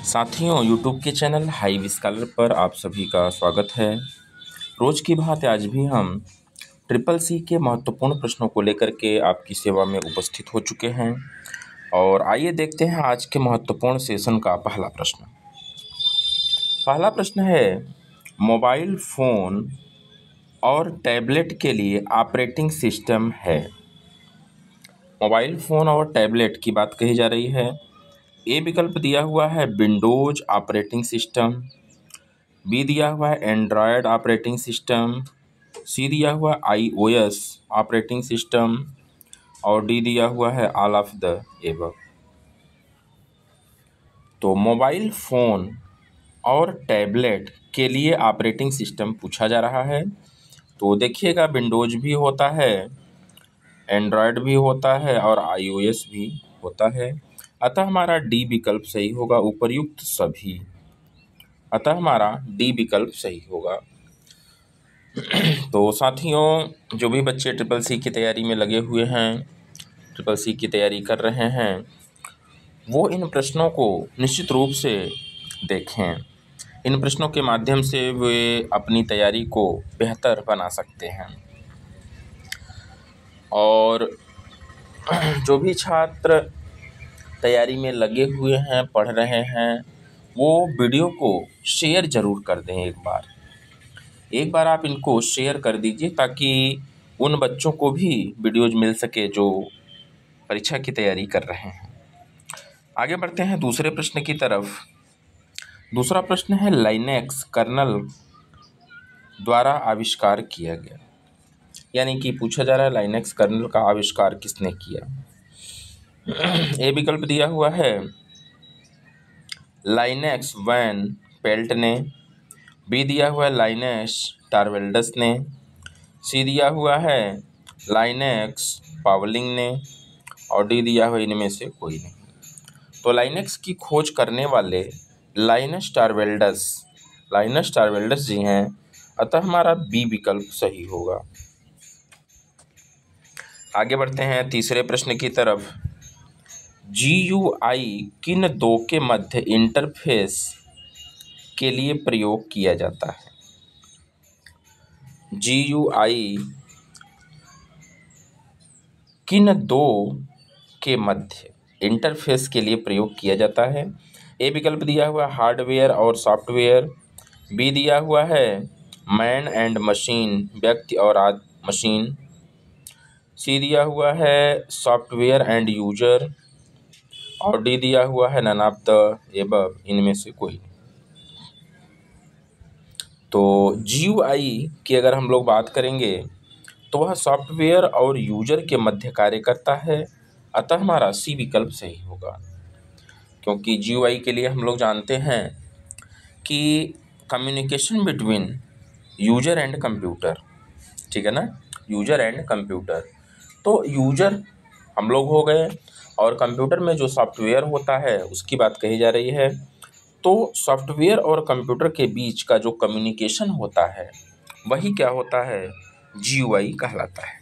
साथियों, यूट्यूब के channel hive scholar पर आप सभी का स्वागत है। रोज की भांति आज भी हम ट्रिपल सी के महत्वपूर्ण प्रश्नों को लेकर के आपकी सेवा में उपस्थित हो चुके हैं और आइए देखते हैं आज के महत्वपूर्ण सेशन का पहला प्रश्न। पहला प्रश्न है, मोबाइल फ़ोन और टैबलेट के लिए ऑपरेटिंग सिस्टम है। मोबाइल फ़ोन और टैबलेट की बात कही जा रही है। ए विकल्प दिया हुआ है विंडोज ऑपरेटिंग सिस्टम, बी दिया हुआ है एंड्रॉयड ऑपरेटिंग सिस्टम, सी दिया हुआ iOS ऑपरेटिंग सिस्टम और डी दिया हुआ है ऑल ऑफ द एबव। तो मोबाइल फ़ोन और टैबलेट के लिए ऑपरेटिंग सिस्टम पूछा जा रहा है। तो देखिएगा, विंडोज भी होता है, एंड्रॉयड भी होता है और iOS भी होता है। अतः हमारा डी विकल्प सही होगा, उपर्युक्त सभी। अतः हमारा डी विकल्प सही होगा। तो साथियों, जो भी बच्चे ट्रिपल सी की तैयारी में लगे हुए हैं, ट्रिपल सी की तैयारी कर रहे हैं, वो इन प्रश्नों को निश्चित रूप से देखें। इन प्रश्नों के माध्यम से वे अपनी तैयारी को बेहतर बना सकते हैं। और जो भी छात्र तैयारी में लगे हुए हैं, पढ़ रहे हैं, वो वीडियो को शेयर ज़रूर कर दें। एक बार आप इनको शेयर कर दीजिए ताकि उन बच्चों को भी वीडियोज़ मिल सके जो परीक्षा की तैयारी कर रहे हैं। आगे बढ़ते हैं दूसरे प्रश्न की तरफ। दूसरा प्रश्न है, लाइनेक्स कर्नल द्वारा आविष्कार किया गया। यानी कि पूछा जा रहा है लाइनेक्स कर्नल का आविष्कार किसने किया। ए विकल्प दिया हुआ है लाइनेक्स वैन पेल्ट ने, बी दिया हुआ है लाइनेस टारवेल्डस ने, सी दिया हुआ है लाइनेक्स पावलिंग ने और डी दिया हुआ इनमें से कोई नहीं। तो लाइनेक्स की खोज करने वाले लाइनस टारवेल्डस जी हैं। अतः हमारा बी विकल्प सही होगा। आगे बढ़ते हैं तीसरे प्रश्न की तरफ। GUI किन दो के मध्य इंटरफेस के लिए प्रयोग किया जाता है। GUI किन दो के मध्य इंटरफेस के लिए प्रयोग किया जाता है। ए विकल्प दिया हुआ है हार्डवेयर और सॉफ्टवेयर, बी दिया हुआ है मैन एंड मशीन, व्यक्ति और मशीन, सी दिया हुआ है सॉफ्टवेयर एंड यूजर और डी दिया हुआ है नन ऑफ द एबव, इनमें से कोई। तो GUI की अगर हम लोग बात करेंगे तो वह सॉफ्टवेयर और यूजर के मध्य कार्य करता है। अतः हमारा सी विकल्प सही होगा, क्योंकि GUI के लिए हम लोग जानते हैं कि communication between user and computer, ठीक है ना, यूजर एंड कंप्यूटर। तो यूजर हम लोग हो गए और कंप्यूटर में जो सॉफ्टवेयर होता है उसकी बात कही जा रही है। तो सॉफ्टवेयर और कंप्यूटर के बीच का जो कम्युनिकेशन होता है वही क्या होता है, GUI कहलाता है।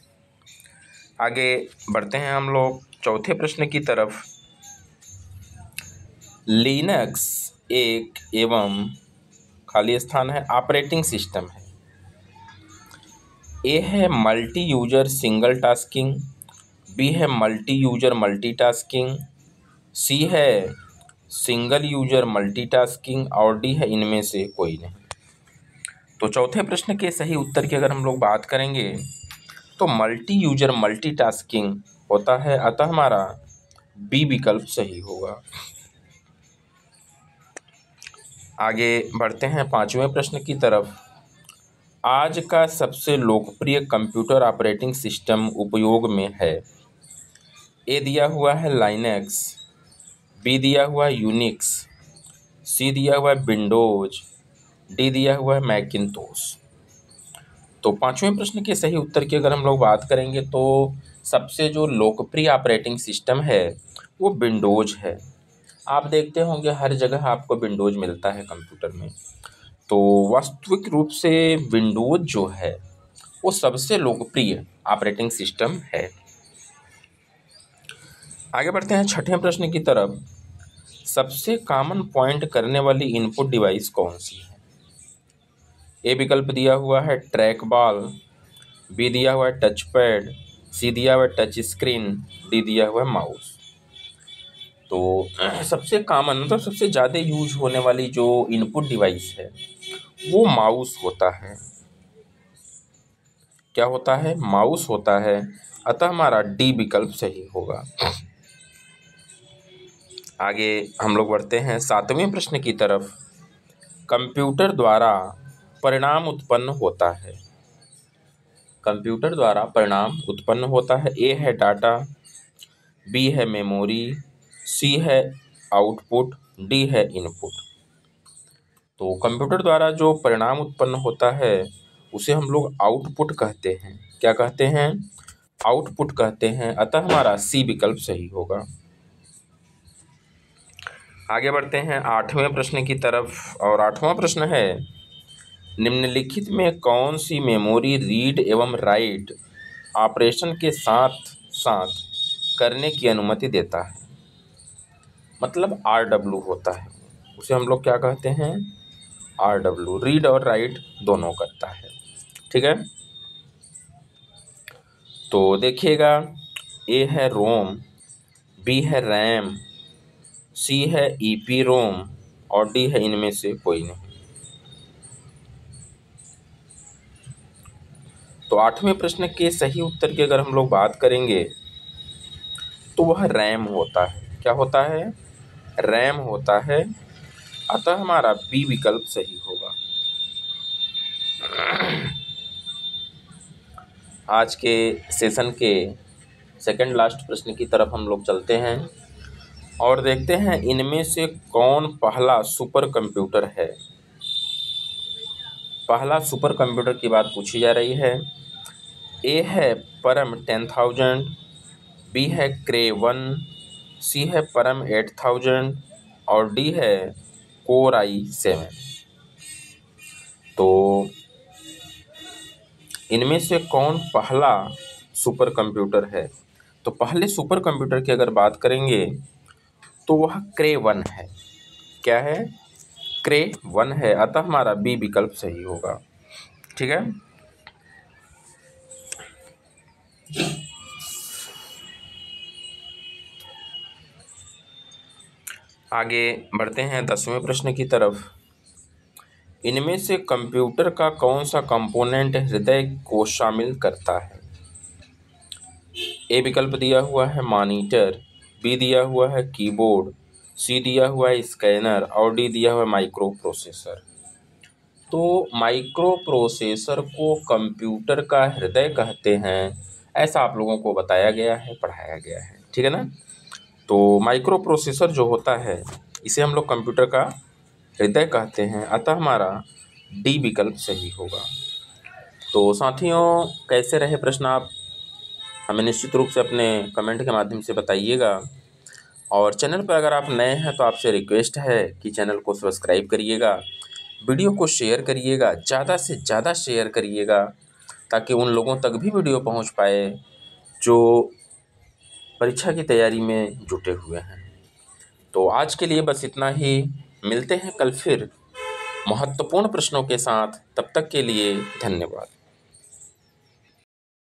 आगे बढ़ते हैं हम लोग चौथे प्रश्न की तरफ। लिनक्स एक एवं खाली स्थान है ऑपरेटिंग सिस्टम है। ए है multi user single tasking, B है मल्टी यूजर मल्टीटास्किंग, सी है सिंगल यूजर मल्टीटास्किंग और डी है इनमें से कोई नहीं। तो चौथे प्रश्न के सही उत्तर की अगर हम लोग बात करेंगे तो मल्टी यूजर मल्टीटास्किंग होता है। अतः हमारा बी विकल्प सही होगा। आगे बढ़ते हैं पांचवें प्रश्न की तरफ। आज का सबसे लोकप्रिय कंप्यूटर ऑपरेटिंग सिस्टम उपयोग में है। ए दिया हुआ है लाइनेक्स, बी दिया हुआ है यूनिक्स, सी दिया हुआ है विंडोज, डी दिया हुआ है मैकिन्टोश। तो पांचवें प्रश्न के सही उत्तर की अगर हम लोग बात करेंगे तो सबसे जो लोकप्रिय ऑपरेटिंग सिस्टम है वो विंडोज है। आप देखते होंगे हर जगह आपको विंडोज मिलता है कंप्यूटर में। तो वास्तविक रूप से विंडोज जो है वो सबसे लोकप्रिय ऑपरेटिंग सिस्टम है। आगे बढ़ते हैं छठे प्रश्न की तरफ। सबसे कॉमन पॉइंट करने वाली इनपुट डिवाइस कौन सी है? ए विकल्प दिया हुआ है ट्रैक बॉल, बी दिया हुआ है टच पैड, सी दिया हुआ है टच स्क्रीन, डी दिया हुआ है माउस। तो सबसे कॉमन मतलब सबसे ज़्यादा यूज होने वाली जो इनपुट डिवाइस है वो माउस होता है। क्या होता है? माउस होता है। अतः हमारा डी विकल्प सही होगा। आगे हम लोग बढ़ते हैं 7वें प्रश्न की तरफ। कंप्यूटर द्वारा परिणाम उत्पन्न होता है। कंप्यूटर द्वारा परिणाम उत्पन्न होता है। ए है डाटा, बी है मेमोरी, सी है आउटपुट, डी है इनपुट। तो कंप्यूटर द्वारा जो परिणाम उत्पन्न होता है उसे हम लोग आउटपुट कहते हैं। क्या कहते हैं? आउटपुट कहते हैं। अतः हमारा सी विकल्प सही होगा। आगे बढ़ते हैं 8वें प्रश्न की तरफ और 8वां प्रश्न है, निम्नलिखित में कौन सी मेमोरी रीड एवं राइट ऑपरेशन के साथ साथ करने की अनुमति देता है? मतलब RW होता है, उसे हम लोग क्या कहते हैं? RW, रीड और राइट दोनों करता है। ठीक है, तो देखिएगा, ए है रोम, बी है रैम, सी है EPROM और डी है इनमें से कोई नहीं। तो 8वें प्रश्न के सही उत्तर की अगर हम लोग बात करेंगे तो वह रैम होता है। क्या होता है? रैम होता है। अतः हमारा बी विकल्प सही होगा। आज के सेशन के सेकंड लास्ट प्रश्न की तरफ हम लोग चलते हैं और देखते हैं इनमें से कौन पहला सुपर कंप्यूटर है। पहला सुपर कंप्यूटर की बात पूछी जा रही है। ए है परम 10,000, बी है क्रे 1, सी है परम 8,000 और डी है कोर i7। तो इनमें से कौन पहला सुपर कंप्यूटर है? तो पहले सुपर कंप्यूटर की अगर बात करेंगे तो वह क्रे 1 है। क्या है? क्रे 1 है। अतः हमारा बी विकल्प सही होगा। ठीक है, आगे बढ़ते हैं 10वें प्रश्न की तरफ। इनमें से कंप्यूटर का कौन सा कंपोनेंट हृदय को शामिल करता है? ए विकल्प दिया हुआ है मॉनिटर, बी दिया हुआ है कीबोर्ड, सी दिया हुआ है स्कैनर और डी दिया हुआ है माइक्रो प्रोसेसर। तो माइक्रो प्रोसेसर को कंप्यूटर का हृदय कहते हैं, ऐसा आप लोगों को बताया गया है, पढ़ाया गया है। ठीक है ना? तो माइक्रो प्रोसेसर जो होता है इसे हम लोग कंप्यूटर का हृदय कहते हैं। अतः हमारा डी विकल्प सही होगा। तो साथियों, कैसे रहे प्रश्न आप हमें निश्चित रूप से अपने कमेंट के माध्यम से बताइएगा। और चैनल पर अगर आप नए हैं तो आपसे रिक्वेस्ट है कि चैनल को सब्सक्राइब करिएगा, वीडियो को शेयर करिएगा, ज़्यादा से ज़्यादा शेयर करिएगा ताकि उन लोगों तक भी वीडियो पहुंच पाए जो परीक्षा की तैयारी में जुटे हुए हैं। तो आज के लिए बस इतना ही। मिलते हैं कल फिर महत्वपूर्ण प्रश्नों के साथ। तब तक के लिए धन्यवाद।